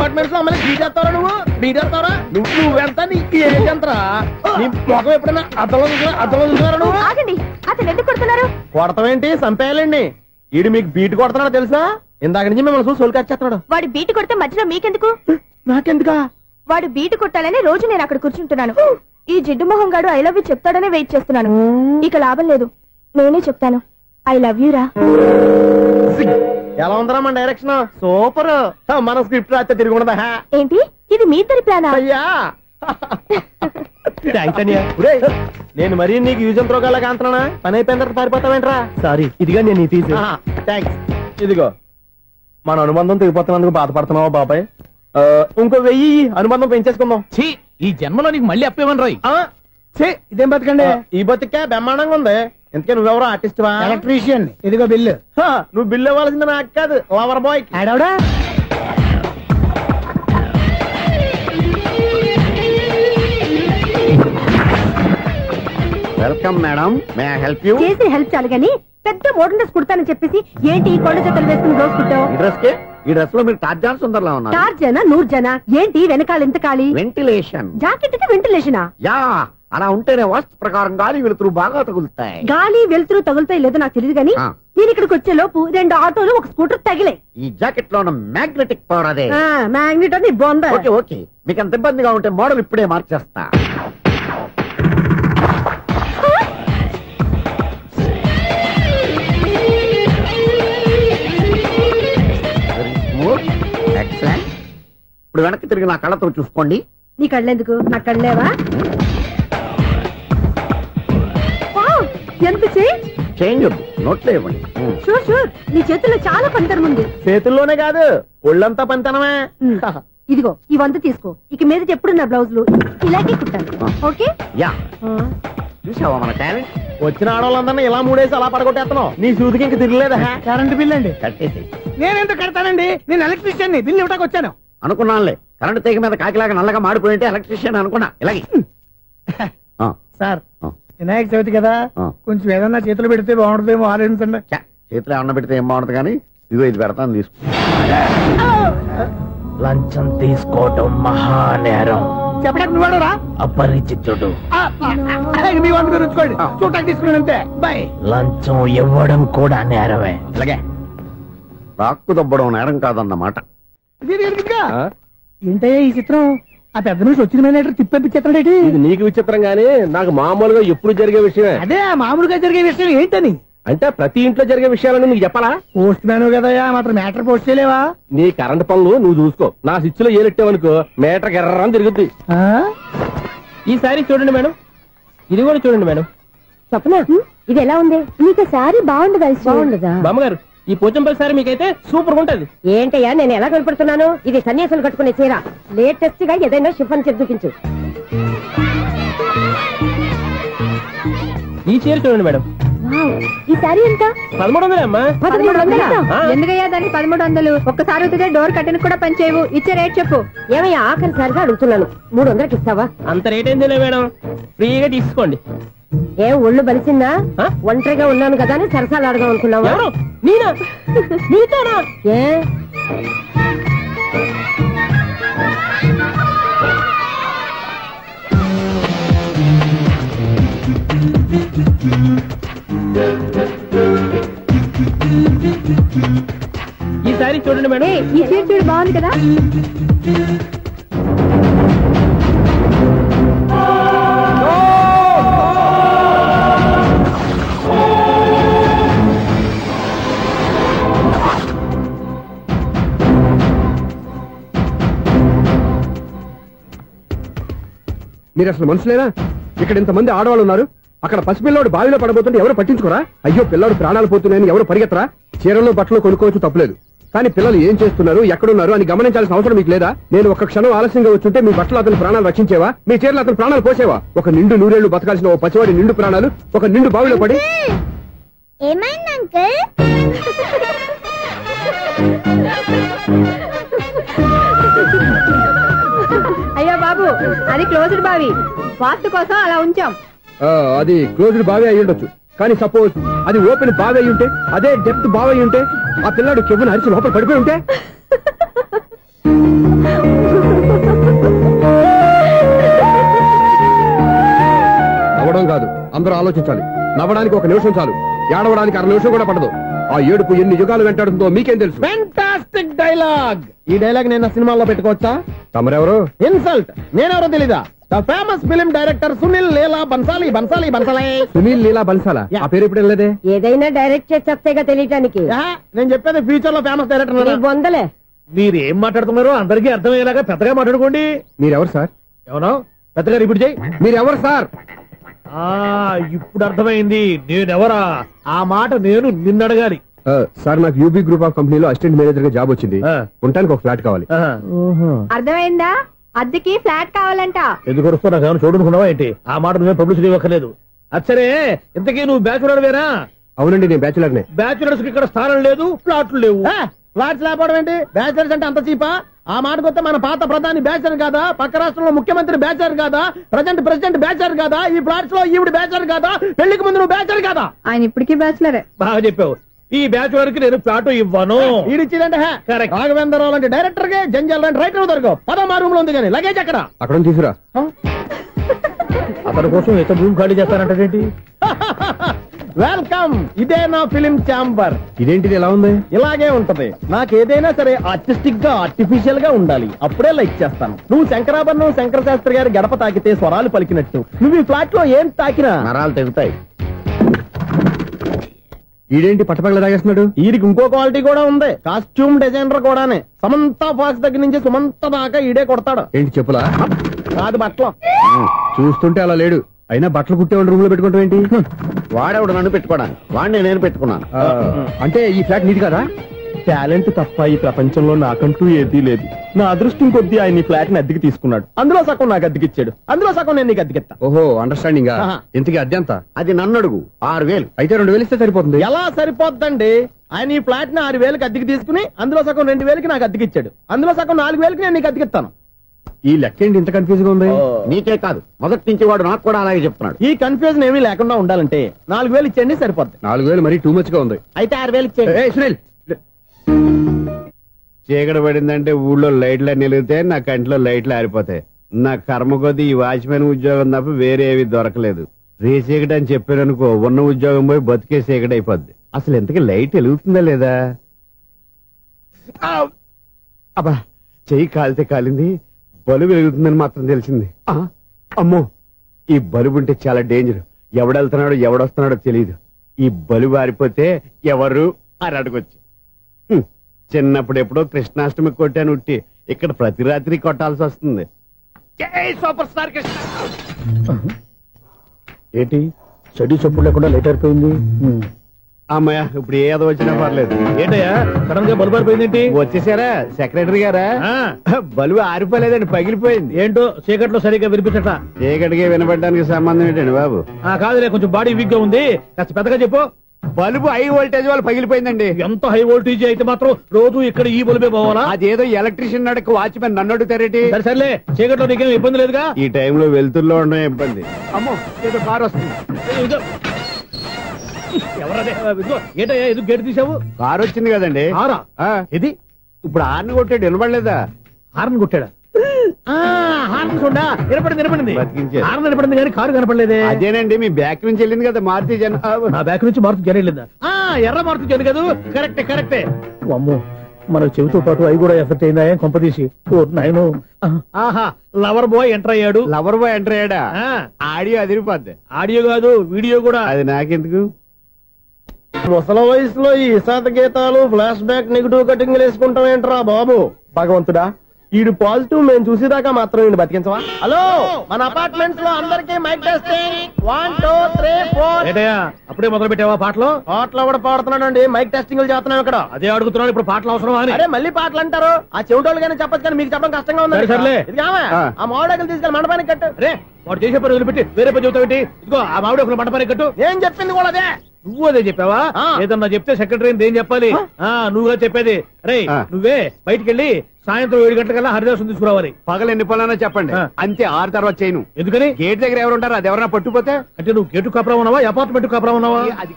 Apartments లో అమ్మని బీటేస్తావరా బీటేస్తావరా నువ్వెంత నీ ఏజ్ ఎంతరా నీ మొఖం ఎప్పుడైనా అర్థంలో చూసారా నువ్వు? ఆగండి, అతను ఎందుకు కొడుతున్నారు? కొడతావేంటి? చంపేయాలండి. ఈడు మీకు బీట్ కొడుతున్నాడు తెలుసా? ఇందాక నుంచి మిమ్మల్ని చూసి సోల్కి వచ్చేస్తున్నాడు. వాడు బీటు కొడితే మధ్యలో మీకెందుకు? నాకెందుకా? వాడు బీటు కొట్టాలని రోజు నేను అక్కడ కూర్చుంటున్నాను. ఈ జిడ్డు మొహం గాడు ఐ లవ్ యూ చెప్తాడనే వెయిట్ చేస్తున్నాను. ఇక లాభం లేదు, నేనే చెప్తాను ఐ లవ్ యూ రా. ఎలా ఉందరా మన డైరెక్షన్? సూపర్. మన స్క్రిప్ట్ రాస్తే తిరిగి ఉండదా? ఏంటి ఇది మీ ఇద్దరి ప్లానా? అయ్యా నేను మరీ నీకు యూజ్ అంత రోగాలాగా అంటున్నా. పని అయిపోయిన తర్వాత పారిపోతావేంట్రా? సారీ, ఇదిగా నేను థ్యాంక్స్. ఇదిగో మన అనుబంధం తెగిపోతున్నందుకు బాధపడుతున్నావా బాబాయ్? ఇంకో 1000 అనుబంధం పెంచేసుకుందాం. ఈ జన్మలో నీకు మళ్ళీ అప్పేమని రాయి. ఇదేం బతికండి? ఈ బతికే బ్రహ్మాండంగా ఉంది. ఎందుకే నువ్వెవరో ఆర్టిస్ట్ వా? ఎలక్ట్రీషియన్. ఇదిగో బిల్లు. నువ్వు బిల్లు ఇవ్వాల్సింది నాకు కాదు, లవర్ బాయ్. ఆడవడా? Welcome madam, may I help you? చేసి హెల్ప్ చాలు గాని పెద్ద మోడల్ డ్రెస్ కుడతానని చెప్పేసి ఏంటి ఈ కొండ జతలు వేసుకుని రోజు కుట్టావు? ఈ డ్రెస్ కే ఈ డ్రెస్ లో మీరు టార్జాన్ సుందర్లా ఉన్నారు. టార్జనా నూర్జనా ఏంటి వెనకాల ఎంత ఖాళీ? వెంటిలేషన్. జాకెట్ కి వెంటిలేషనా? యా, అలా ఉంటేనే వాస్తు ప్రకారం గాలి వెలుతురు బాగా తగులుతాయి. గాలి వెలుతురు తగులుతాయి లేదో నాకు తెలియదు గానీ నేను ఇక్కడికి వచ్చే లోపు 2 ఆటోలు ఒక స్కూటర్ తగిలే. ఈ జాకెట్ లో ఉన్న మ్యాగ్నెటిక్ పవర్ అదే. మ్యాగ్నెట్ అని బొంద. ఓకే ఓకే, మీకు అంత ఇబ్బందిగా ఉంటే మోడల్ ఇప్పుడే మార్చేస్తా. ఎక్సలెంట్. ఇప్పుడు వెనక్కి తిరిగి నా కళ్ళతో చూసుకోండి. నీ కళ్ళెందుకు? నా కళ్ళేవా? ఎంత చేంజ్ నోట్లో ఇవ్వండి. షూర్ షూర్, నీ చేతుల్లో చాలా పనితనం ఉంది. చేతుల్లోనే కాదు ఒళ్ళంతా పనితనమే. ఇదిగో ఈ 100 తీసుకో. ఇక మీద ఎప్పుడు నా బ్లౌజులు ఇలాగే కుట్టాను. ఓకే? యా, చూసావా మన టాలెంట్? వచ్చిన ఆడవాళ్ళందరినీ ఇలా మూడేసి అలా పడగొట్టేస్తున్నావు. నీ సూదికి ఇంక తిరగలేదా? కరెంట్ బిల్ అండి. కట్టేసి. నేనెందుకు కడతానండి? నేను ఎలక్ట్రీషియన్. బిల్లు ఇవ్వడానికి వచ్చాను. అనుకున్నానులే, కరెంట్ తీగ మీద కాకిలాగా నల్లగా మాడిపోయింటే ఎలక్ట్రీషియన్ అనుకున్నా. ఇలాగే సార్, వినాయక చవితి కదా, కొంచెం ఏదన్నా చేతులు పెడితే బాగుంటుందేమో ఆలోచించండి. చేతిలో అన్న పెడితే ఏం బాగుంటుంది కానీ ఇదిగో ఇది పెడతాను, తీసుకో. లంచం తీసుకోవటం మహానేరం. చెప్పడానికి నువ్వాడరా? అపరిచితుడు. మీ వంట మీరు ఉంచుకోండి, చూడటానికి తీసుకుని అంతే. బాయ్. లంచం ఇవ్వడం కూడా నేరమే. ఇలాగే రాక్కు దబ్బడం నేరం కాదన్నమాట. ఏంటయ్యా ఈ చిత్రం? ఆ పెద్ద నుంచి వచ్చిన మేనేటర్ తిప్పించేస్తాడేటి? ఇది నీకు విచిత్రం గానీ నాకు మామూలుగా ఎప్పుడు జరిగే విషయమే. అదే మామూలుగా జరిగే విషయం ఏంటని? అంటే ప్రతి ఇంట్లో జరిగే విషయాలను నీకు చెప్పాలా? పోస్ట్ మ్యాన్ కదయ్యా, మాత్రం మ్యాటర్ పోస్ట్ చేయలేవా? నీ కరెంట్ పనులు నువ్వు చూసుకో. నా స్విచ్ లో ఏలెట్టావనుకో మీటర్ ఎర్రని తిరుగుద్ది. ఈసారి చూడండి మేడం, ఇది కూడా చూడండి మేడం. చెప్పనా ఇది ఎలా ఉంది? నీకు సారీ బాగుండదా? బాగుండదా బామ్మగారు? ఈ పోచంపల్లి సారీ మీకైతే సూపర్ ఉంటది. ఏంటయ్యా నేను ఎలా కనపడుతున్నాను? ఇది సన్యాసులు కట్టుకునే చీర. లేటెస్ట్ గా ఏదైనా షిఫన్ చేసి చూపించు. ఈ చీర చూడండి మేడం. ఈ సారీ ఎంత? 1300 అమ్మా. 1300? ఎందుకయ్యా దానికి 1300? ఒక్కసారి అవుతుందే డోర్ కట్టెన్ కూడా పనిచేయవు. ఇచ్చే రేట్ చెప్పు. ఏమయ్యా ఆఖరిసారిగా అడుగుతున్నాను, 300కి ఇస్తావా? అంత రేట్ ఏందిలే మేడం, ఫ్రీగా తీసుకోండి. ఏం ఒళ్ళు బలిసిందా? ఒంటరిగా ఉన్నాను కదా అని సరసాలు అడదాం అనుకున్నావా? నేనా? నీతోనా? ఏ ఈ సారీ చూడండి మేడం. ఈ చీర చూడు, బాగుంది కదా? మీరు అసలు మనుషులేనా? ఇక్కడ ఇంతమంది ఆడవాళ్ళు ఉన్నారు, అక్కడ పసిపిల్లాడు బావిలో పడబోతుంటే ఎవరు పట్టించుకోరా? అయ్యో పిల్లాడు ప్రాణాలు పోతున్నాయని ఎవరు పరిగెత్తరా? చీరలు బట్టలు కొనుక్కోవచ్చు, తప్పులేదు. కానీ పిల్లలు ఏం చేస్తున్నారు, ఎక్కడున్నారు అని గమనించాల్సిన అవసరం మీకు లేదా? నేను ఒక్క క్షణం ఆలస్యంగా వచ్చుంటే మీ బట్టలు అతని ప్రాణాలు రక్షించేవా? మీ చీరలు అతని ప్రాణాలు పోసేవా? ఒక నిండు నూరేళ్లు బతకాల్సిన ఓ పసివాడి నిండు ప్రాణాలు ఒక నిండు బావిలో పడి. ఏమైంది అంకుల్? అయ్యో బాబు, అది క్లోజ్డ్ బావి, వాస్తు కోసం అలా ఉంచాం. అది క్లోజ్డ్ బావి అయి ఉండొచ్చు, కానీ సపోజ్ అది ఓపెన్ బావి అయి ఉంటే, అదే డెప్త్ బావి అయి ఉంటే, ఆ పిల్లాడు చెవును అరిచి లోపల పడిపోయి ఉంటే ఆలోచించాలి. నవ్వడానికి 1 నిమిషం చాలు, ఏడవడానికి 1/2 నిమిషం కూడా పడదు. ఆ ఏడుపు ఎన్ని యుగాలు వెంటాడుతుందో మీకేం తెలుసు? Fantastic dialogue. ఈ డైలాగ్ నేను సినిమాలో పెట్టుకోవచ్చా? తమరెవరు? ఇన్సల్ట్. నేనెవరో తెలీదా? The famous film director Sunil Leela Bhansali. Sunil Leela బన్సాలా? ఆ పేరు ఇప్పుడు లేదే. ఏదైనా డైరెక్ట్ చేసి వస్తేగా తెలియటానికి. నేను చెప్పేది ఫ్యూచర్ లో ఫేమస్ డైరెక్టర్. బొందలే. మీరు ఏం మాట్లాడుతున్నారో అందరికీ అర్థమయ్యేలాగా పెద్దగా మాట్లాడుకోండి. మీరెవరు సార్? ఎవరో పెద్దగా రిపీట్ చేయి. మీరెవరు సార్? ఇప్పుడు అర్థమైంది నేనెవరా. ఆ మాట నేను నిన్నడగాలి. సార్, నాకు యూబీ గ్రూప్ ఆఫ్ కంపెనీలో అసిస్టెంట్ మేనేజర్ గా జాబ్ వచ్చింది. ఉండటానికి ఒక ఫ్లాట్ కావాలి. అర్థమైందా? అద్దెకి ఫ్లాట్ కావాలంట. ఎందుకు వస్తున్నా నాకు చూడనుకున్నావా ఏంటి? ఆ మాట నువ్వే పబ్లిసిటీ ఇవ్వక్కర్లేదు. అచ్చరే, ఇంతకీ నువ్వు బ్యాచులర్ వేరా? అవునండి, నేను బ్యాచులర్ నే. బ్యాచులర్స్ కి ఇక్కడ స్థానం లేదు, ఫ్లాట్లు లేవు. ఫ్లాట్స్ లేకపోవడం ఏంటి? బ్యాచులర్స్ అంటే అంత చీపా? ఆ మాటకొస్తే మన పాత ప్రధాని బ్యాచర్ కాదా? పక్క రాష్ట్రంలో ముఖ్యమంత్రి బ్యాచర్ కాదా? ప్రెసిడెంట్ బ్యాచర్ కాదా? ఈ ఫ్లాట్స్ లో ఈవిడ బ్యాచర్ కాదా? పెళ్లికి ముందు నువ్వు బ్యాచర్ కాదా? ఆయన ఇప్పటికీ బ్యాచులరే. బాగా చెప్పావు. ఈ బ్యాచులర్ కి నేను ఫ్లాట్ ఇవ్వను. ఈడిచ్చిందంటే రాఘవేంద్రరావు లాంటి డైరెక్టర్ కి జంజల్ లాంటి రైటర్ దొరకవు. పదమా రూమ్ లో ఉంది కానీ లగేజ్ అక్కడ. అక్కడ తీసుకురా. అతని కోసం ఎంత రూమ్ ఖాళీ చేస్తానంటే వెల్కమ్. ఇదే నా ఫిలిం ఛాంబర్. ఇదేంటిది ఎలా ఉంది? ఇలాగే ఉంటది. నాకు ఏదైనా సరే ఆర్టిస్టిక్ గా ఆర్టిఫిషియల్ గా ఉండాలి. అప్పుడే లైక్ చేస్తాను. నువ్వు శంకరాభరణం శంకర శాస్త్రి గారి గడప తాకితే స్వరాలు పలికినట్టు నువ్వు ఈ ఫ్లాట్ లో ఏం తాకినా నరాలు తెగుతాయి. ఈడేంటి పట్టపగల తాగేస్తున్నాడు? వీరికి ఇంకో క్వాలిటీ కూడా ఉంది. కాస్ట్యూమ్ డిజైనర్ కూడానే. సమంత ఫాక్స్ దగ్గర నుంచి సుమంత దాకా ఈడే కొడతాడు. ఏంటి చెప్పులా? కాదు, బట్టలు. చూస్తుంటే అలా లేడు. అయినా బట్టలు కుట్టేవాడు రూమ్ లో పెట్టుకుంటాం ఏంటి? వాడేవాడు నన్ను పెట్టుకోవడానికి, వాడిని నేను పెట్టుకున్నాను. అంటే ఈ ఫ్లాట్ నీది కదా? టాలెంట్ తప్ప ఈ ప్రపంచంలో నాకంటూ ఏదీ లేదు. నా అదృష్టం కొద్దీ ఆయన ఈ ఫ్లాట్ ని అద్దెకి తీసుకున్నాడు. అందులో సగం నాకు అద్దెకిచ్చాడు, అందులో సగం నేను నీకు అద్దెకిస్తా. ఓహో, అండర్స్టాండింగ్. ఇంతకీ అద్దె ఎంత? అది నన్ను అడుగు. 6,000. అయితే 2,000 ఇస్తే సరిపోతుంది. ఎలా సరిపోద్దండి? ఆయన ఈ ఫ్లాట్ ని 6,000కి అద్దెకి తీసుకుని అందులో సగం 2,000కి నాకు అద్దెకిచ్చాడు. అందులో సగం 4,000కి నేను నీకు అద్దెకిస్తాను. ఈ లెక్క ఏంటి ఇంత కన్ఫ్యూజ్ గా ఉంది? నీకే కాదు, మొదటి నుంచి వాడు నాకు కూడా అలాగే చెప్తున్నాడు. ఈ కన్ఫ్యూజన్ ఏమీ లేకుండా ఉండాలంటే 4,000 ఇచ్చేయండి, సరిపోద్ది. 4,000 మరీ టూ మచ్ గా ఉంది. అయితే 6,000 ఇచ్చేయండి. సునీల్, చీకటి పడిందంటే ఊళ్ళో లైట్లు నిలిగితే నా కంటిలో లైట్లు ఆరిపోతాయి. నా కర్మ కొద్దీ ఈ వాచ్మెన్ ఉద్యోగం తప్ప వేరే ఏవి దొరకలేదు. రేచీకటి అని చెప్పారనుకో, ఉన్న ఉద్యోగం పోయి బతికే చీకటి అయిపోద్ది. అసలు ఇంతకీ లైట్ వెలుగుతుందా లేదా? అబ్బా, చెయ్యి కాలితే కాలింది, బలుబు వెలుగుతుందని మాత్రం తెలిసింది. అమ్మో, ఈ బలుబు ఉంటే చాలా డేంజర్. ఎవడెళ్తున్నాడో ఎవడొస్తున్నాడో తెలియదు. ఈ బలుబు ఆరిపోతే ఎవరు అని అడగొచ్చు. చిన్నప్పుడు ఎప్పుడో కృష్ణాష్టమి కొట్టాను ఉట్టి, ఇక్కడ ప్రతి రాత్రి కొట్టాల్సి వస్తుంది. జై సూపర్ స్టార్ కృష్ణ. ఏంటి చెడు చెప్పుడు లేకుండా లేట్ అయిపోయింది? అమ్మయ్య, ఇప్పుడు ఏదో వచ్చినా పర్లేదు. ఏంటయ్యా సడన్ గా బల్బు అయిపోయింది ఏంటి? వచ్చేసారా సెక్రటరీ గారా? బలుబు ఆరిపోలేదండి, పగిలిపోయింది. ఏంటో చీకట్లో సరిగ్గా వినిపించట. చీకటికి వినపడడానికి సంబంధం ఏంటండి బాబు? కాదులే, కొంచెం బాడీ వీక్ గా ఉంది, కాస్త పెద్దగా చెప్పు. బల్బు హై వోల్టేజ్ వాళ్ళు పగిలిపోయిందండి. ఎంత హై వోల్టేజ్ అయితే మాత్రం రోజు ఇక్కడ ఈ బల్బే పోవాలా? అదేదో ఎలక్ట్రీషియన్ నడక వాచ్మెన్ నన్ను అడుగుతారేటి? సర్లే, చీకట్లో నీకేం ఇబ్బంది లేదుగా? ఈ టైంలో వెళ్తుల్లో ఉండడం ఇబ్బంది. అమ్మో, ఏదో కారు వస్తుంది. ఎవరదే? ఏంటయ్యా ఎందుకు గేటు తీసావు? కారు వచ్చింది కదండి. కారా? ఇది ఇప్పుడు హార్న్ కొట్టాడు, వినపడలేదా? హార్న్ కొట్టాడా? హార్న్ చూడా నిలబడింది. బతికించాడు. హార్న్ నిలబడింది కానీ కారు కనపడలేదే. అదేనండి, మీ బ్యాక్ నుంచి వెళ్ళింది కదా మారుతి జన. నా బ్యాక్ నుంచి మారుతి జన వెళ్ళిందా? ఎర్ర మారుతి జన కదా? కరెక్టే. అమ్మో, మన చెవితో పాటు అవి కూడా ఎఫెక్ట్ అయిందా కొంపదీసి? నాయను. ఆహా, లవర్ బాయ్ ఎంటర్ అయ్యాడు. లవర్ బాయ్ ఎంటర్ అయ్యాడా? ఆడియో అదిరిపోద్ది. ఆడియో కాదు, వీడియో కూడా. అది నాకెందుకు? ముసల వయసులో ఈ ఇసాత గీతాలు, ఫ్లాష్ బ్యాక్, నెగిటివ్ కటింగ్ వేసుకుంటాం ఏంట్రా బాబు? భగవంతుడా, ఈడు పాజిటివ్ మేము చూసేదాకా మాత్రం ఈయన బతికించవా? హలో, మన అపార్ట్మెంట్స్ లో అందరికీ మైక్ టెస్టింగ్. 1 2 3 4. అప్పుడే మొదలు పెట్టావా పాటలు? పాటలు కూడా పాడుతున్నాడు అండి, మైక్ టెస్టింగ్ చేస్తున్నాం ఇక్కడ. అదే అడుగుతున్నాడు, ఇప్పుడు పాటలు అవసరం అని. అరే మళ్ళీ పాటలు అంటారు, ఆ చెవిటోళ్ళు కానీ చెప్పచ్చు కానీ మీకు చెప్పడం కష్టంగా ఉంది. సర్లే, ఆ మామిడాకులు తీసుకెళ్ళి మండపానికి కట్టు. రే, వాడు చేసే పని వదిలిపెట్టి వేరే పని చెబుతావు. ఇదిగో ఆ మామిడాకులు మండపానికి కట్టు. నేను చెప్పింది కూడా అదే. నువ్వు అదే చెప్పావా? ఏదన్నా చెప్తే సెక్రటరీ ఏం చెప్పాలి? నువ్వుగా చెప్పేది. రే, నువ్వే బయటికి వెళ్ళి సాయంత్రం 7 గంటలకల్లా హరిదాసు తీసుకురావాలి. పగలు ఎన్ని పనులన్నా చెప్పండి, అంతే. 6 తర్వాత చేయను. ఎందుకని? గేట్ దగ్గర ఎవరు ఉంటారు, అది ఎవరన్నా పట్టుపోతే. అంటే నువ్వు గేటు కాపురా ఉన్నావా, అపార్ట్మెంట్ కాపురా ఉన్నావా? అది